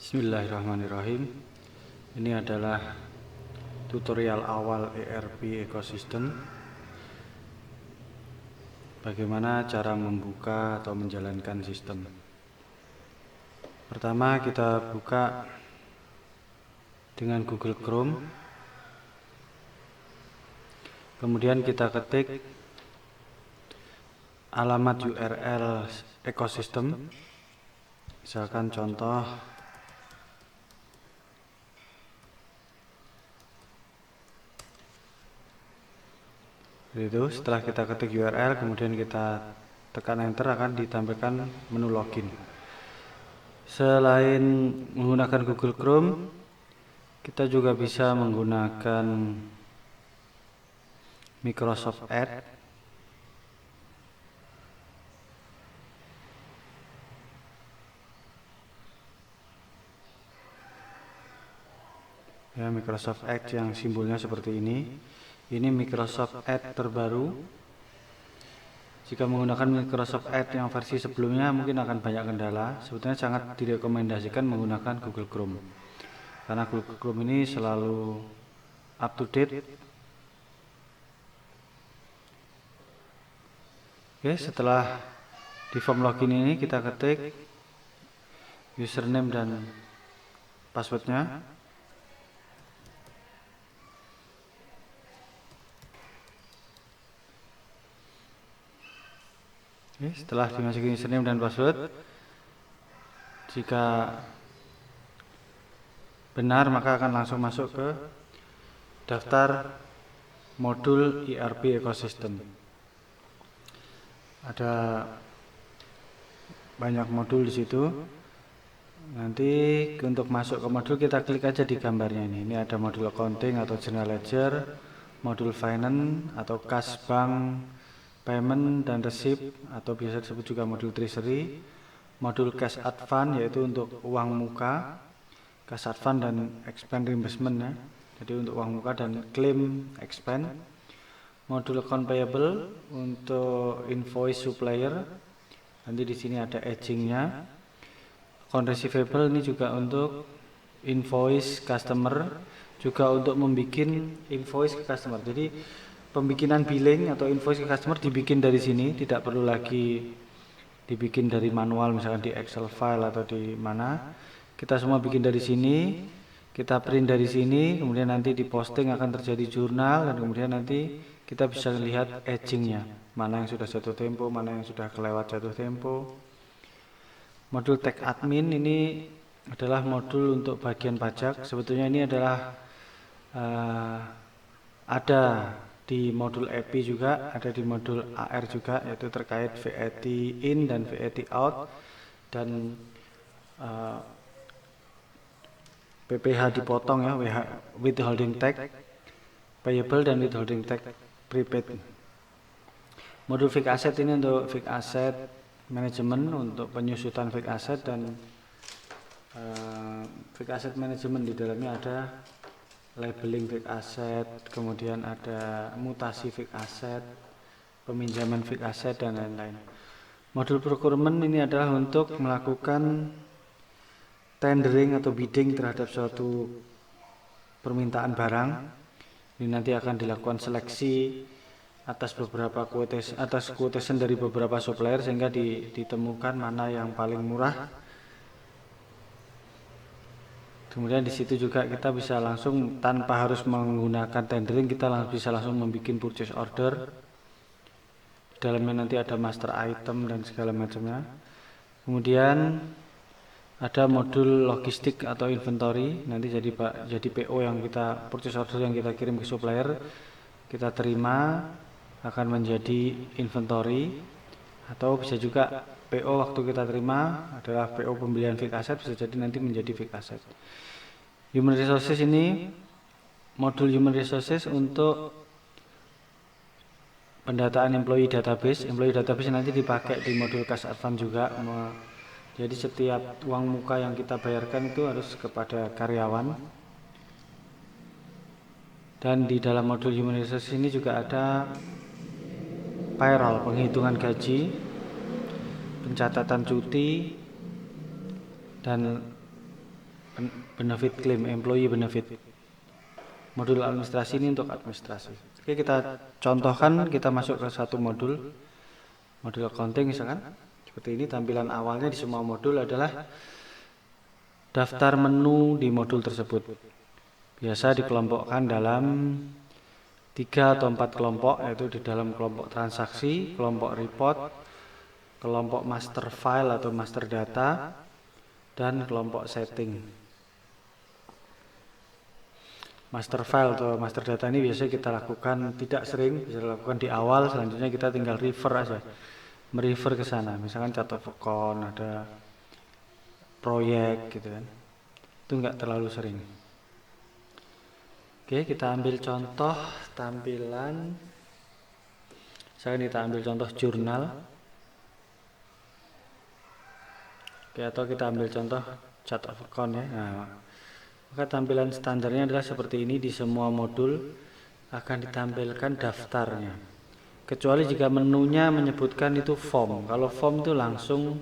Bismillahirrahmanirrahim. Ini adalah tutorial awal ERP ekosistem. Bagaimana cara membuka atau menjalankan sistem. Pertama kita buka dengan Google Chrome. Kemudian kita ketik alamat URL ekosistem. Misalkan contoh itu. Setelah kita ketik URL, kemudian kita tekan enter, akan ditampilkan menu login. Selain menggunakan Google Chrome, kita juga bisa menggunakan Microsoft Edge. Ya, Microsoft Edge yang simbolnya seperti ini. Ini Microsoft Edge terbaru. Jika menggunakan Microsoft Edge yang versi sebelumnya mungkin akan banyak kendala. Sebetulnya sangat direkomendasikan menggunakan Google Chrome, karena Google Chrome ini selalu up to date. Oke, setelah di form login ini kita ketik username dan passwordnya. Oke, setelah dimasuki username dan password, jika benar maka akan langsung masuk ke daftar modul ERP ekosistem. Ada banyak modul di situ. Nanti untuk masuk ke modul kita klik aja di gambarnya ini. Ini ada modul accounting atau general ledger, modul finance atau cash bank, payment dan receipt atau biasa disebut juga modul treasury, modul cash advance yaitu untuk uang muka, cash advance dan expense reimbursement ya. Jadi untuk uang muka dan claim expense. Modul account payable untuk invoice supplier. Nanti di sini ada agingnya. Account receivable ini juga untuk invoice customer, juga untuk membuat invoice ke customer. Jadi pembikinan billing atau invoice ke customer dibikin dari sini, tidak perlu lagi dibikin dari manual misalkan di Excel file atau di mana. Kita semua bikin dari sini, kita print dari sini, kemudian nanti diposting akan terjadi jurnal, dan kemudian nanti kita bisa lihat agingnya, mana yang sudah jatuh tempo, mana yang sudah kelewat jatuh tempo. Modul tag admin ini adalah modul untuk bagian pajak. Sebetulnya ini adalah ada di modul EP juga, ada di modul AR juga, yaitu terkait VAT in dan VAT out, dan PPH dipotong ya, withholding tax payable dan withholding tax prepaid. Modul fixed asset ini untuk fixed asset manajemen, untuk penyusutan fixed asset dan fixed asset management. Di dalamnya ada labeling fixed asset, kemudian ada mutasi fixed asset, peminjaman fixed asset dan lain-lain. Modul procurement ini adalah untuk melakukan tendering atau bidding terhadap suatu permintaan barang. Ini nanti akan dilakukan seleksi atas beberapa quotation dari beberapa supplier sehingga ditemukan mana yang paling murah. Kemudian di situ juga kita bisa langsung tanpa harus menggunakan tendering, kita bisa langsung membuat purchase order. Di dalamnya nanti ada master item dan segala macamnya. Kemudian ada modul logistik atau inventory, nanti jadi PO yang kita purchase order yang kita kirim ke supplier, kita terima akan menjadi inventory, atau bisa juga PO waktu kita terima adalah PO pembelian fixed asset, bisa jadi nanti menjadi fixed asset. Human resources ini modul human resources untuk pendataan employee database. Employee database nanti dipakai di modul cash advance juga. Jadi setiap uang muka yang kita bayarkan itu harus kepada karyawan. Dan di dalam modul human resources ini juga ada payroll, penghitungan gaji, pencatatan cuti, dan benefit claim, employee benefit. Modul administrasi ini untuk administrasi. Oke, kita contohkan, kita masuk ke satu modul accounting misalkan. Seperti ini tampilan awalnya di semua modul adalah daftar menu di modul tersebut. Biasa dikelompokkan dalam 3 atau 4 kelompok, yaitu di dalam kelompok transaksi, kelompok report, kelompok master file atau master data, dan kelompok setting. Master file atau master data ini biasanya kita lakukan tidak sering, bisa dilakukan di awal, selanjutnya kita tinggal refer aja, merefer ke sana. Misalkan chart of account, ada proyek gitu kan, itu nggak terlalu sering. Oke, kita ambil contoh tampilan, misalkan kita ambil contoh jurnal. Oke, atau kita ambil contoh chart of account ya. Nah, maka tampilan standarnya adalah seperti ini. Di semua modul akan ditampilkan daftarnya, kecuali jika menunya menyebutkan itu form. Kalau form itu langsung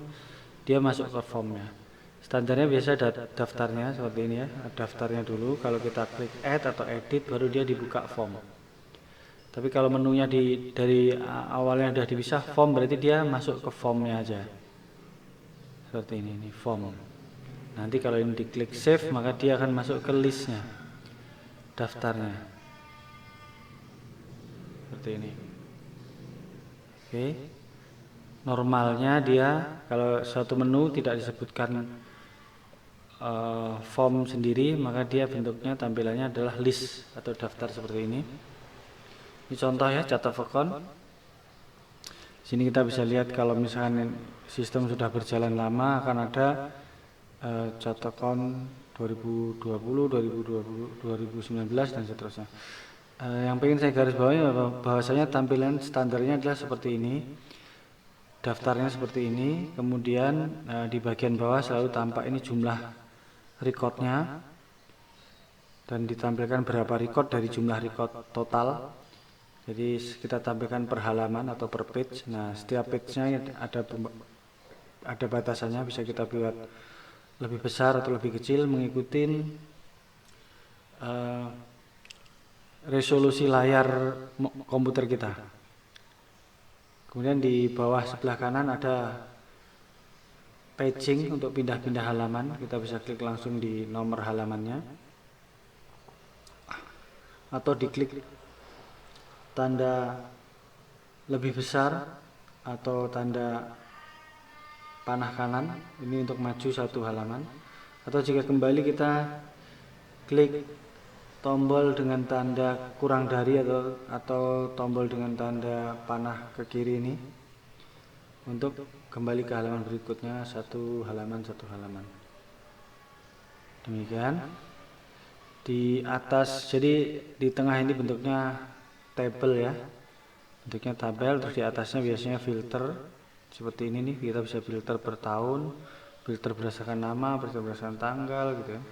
dia masuk ke formnya. Standarnya biasa ada daftarnya seperti ini ya, daftarnya dulu. Kalau kita klik add atau edit, baru dia dibuka form. Tapi kalau menunya dari awalnya sudah dipisah form, berarti dia masuk ke formnya aja. Seperti ini form. Nanti kalau ini diklik save, maka dia akan masuk ke listnya, daftarnya. Seperti ini. Oke. Normalnya dia kalau suatu menu tidak disebutkan form sendiri, maka dia bentuknya tampilannya adalah list atau daftar seperti ini. Ini contoh ya, chart of account. Sini kita bisa lihat kalau misalkan sistem sudah berjalan lama akan ada chart account 2020, 2020, 2019 dan seterusnya. Yang pengen saya garis bawahi bahwasanya tampilan standarnya adalah seperti ini. Daftarnya seperti ini, kemudian di bagian bawah selalu tampak ini jumlah recordnya dan ditampilkan berapa record dari jumlah record total. Jadi kita tampilkan per halaman atau per page. Nah, setiap page-nya ada batasannya, bisa kita buat lebih besar atau lebih kecil mengikuti resolusi layar komputer kita. Kemudian di bawah sebelah kanan ada paging untuk pindah-pindah halaman. Kita bisa klik langsung di nomor halamannya, atau diklik tanda lebih besar atau tanda panah kanan, ini untuk maju satu halaman. Atau jika kembali kita klik tombol dengan tanda kurang dari atau tombol dengan tanda panah ke kiri ini untuk kembali ke halaman berikutnya, satu halaman. Demikian. Di atas, jadi di tengah ini bentuknya tabel ya, bentuknya tabel. Terus di atasnya biasanya filter seperti ini nih, kita bisa filter per tahun, filter berdasarkan nama, filter berdasarkan tanggal gitu ya.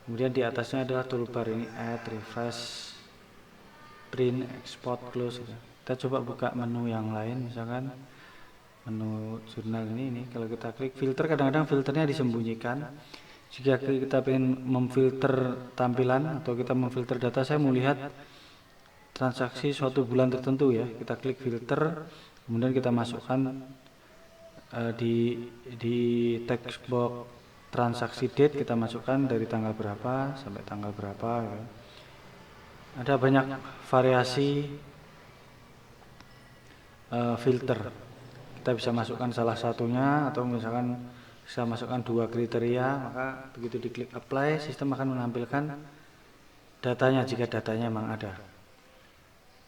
Kemudian di atasnya adalah toolbar ini, add, refresh, print, export, close gitu. Kita coba buka menu yang lain, misalkan menu jurnal ini. Kalau kita klik filter, kadang-kadang filternya disembunyikan. Jika kita ingin memfilter tampilan atau kita memfilter data, saya mau lihat transaksi suatu bulan tertentu ya, kita klik filter, kemudian kita masukkan di text box transaksi date, kita masukkan dari tanggal berapa sampai tanggal berapa ya. Ada banyak variasi filter. Kita bisa masukkan salah satunya, atau misalkan bisa masukkan 2 kriteria, maka begitu diklik apply, sistem akan menampilkan datanya jika datanya memang ada.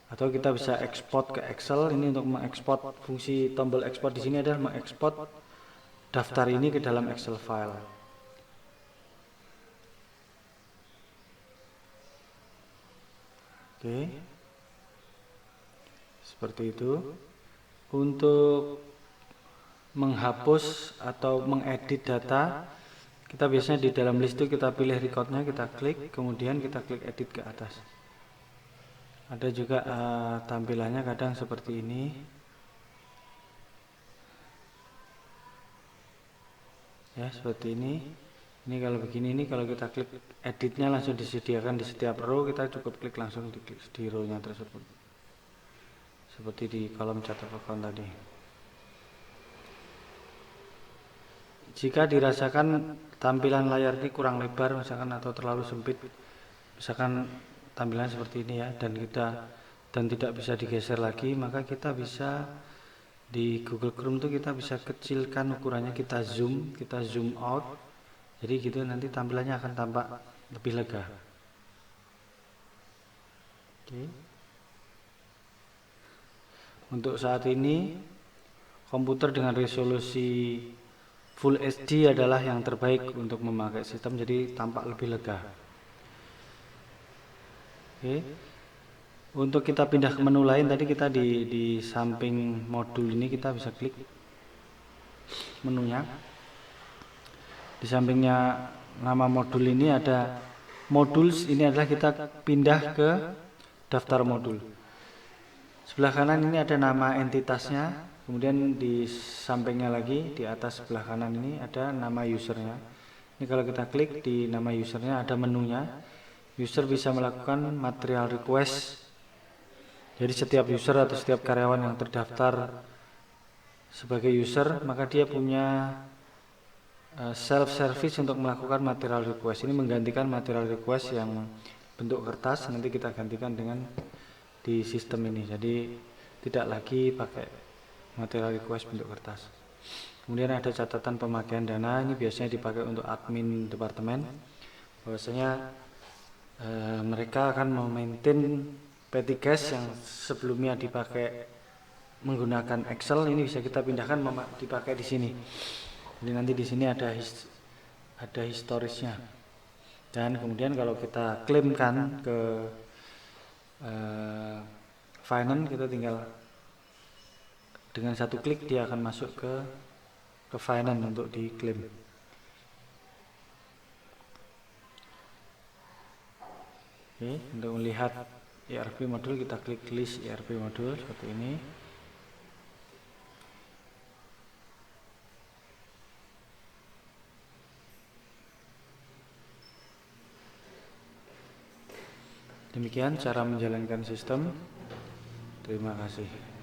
Atau kita bisa ekspor ke Excel. Ini untuk mengekspor, fungsi tombol ekspor di sini adalah mengekspor daftar ini ke dalam Excel file. Oke, seperti itu. Untuk menghapus atau mengedit data, kita biasanya di dalam list itu kita pilih recordnya, kita klik, kemudian kita klik edit ke atas. Ada juga tampilannya kadang seperti ini. Ya, seperti ini. Ini kalau begini, ini kalau kita klik editnya langsung disediakan di setiap row, kita cukup klik langsung di row-nya tersebut. Seperti di kolom catat account tadi. Jika dirasakan tampilan layar ini kurang lebar misalkan atau terlalu sempit, misalkan tampilan seperti ini ya, dan tidak bisa digeser lagi, maka kita bisa di Google Chrome tuh kita bisa kecilkan ukurannya, kita zoom out. Jadi gitu nanti tampilannya akan tampak lebih lega. Oke. Untuk saat ini komputer dengan resolusi Full HD adalah yang terbaik untuk memakai sistem, jadi tampak lebih lega. Oke. Untuk kita pindah ke menu lain, tadi kita di samping modul ini kita bisa klik menunya. Di sampingnya nama modul ini ada modules, ini adalah kita pindah ke daftar modul. Sebelah kanan ini ada nama entitasnya, kemudian di sampingnya lagi di atas sebelah kanan ini ada nama usernya. Ini kalau kita klik di nama usernya ada menunya. User bisa melakukan material request. Jadi setiap user atau setiap karyawan yang terdaftar sebagai user, maka dia punya self service untuk melakukan material request. Ini menggantikan material request yang bentuk kertas, nanti kita gantikan dengan di sistem ini. Jadi tidak lagi pakai material request bentuk kertas. Kemudian ada catatan pemakaian dana, ini biasanya dipakai untuk admin departemen. Bahwasanya mereka akan memaintain petty cash yang sebelumnya dipakai menggunakan Excel, ini bisa kita pindahkan dipakai di sini. Jadi nanti di sini ada historisnya. Dan kemudian kalau kita klaimkan ke finance, kita tinggal dengan satu klik dia akan masuk ke finance untuk diklaim. Oke, untuk melihat ERP modul kita klik list ERP modul seperti ini. Demikian cara menjalankan sistem. Terima kasih.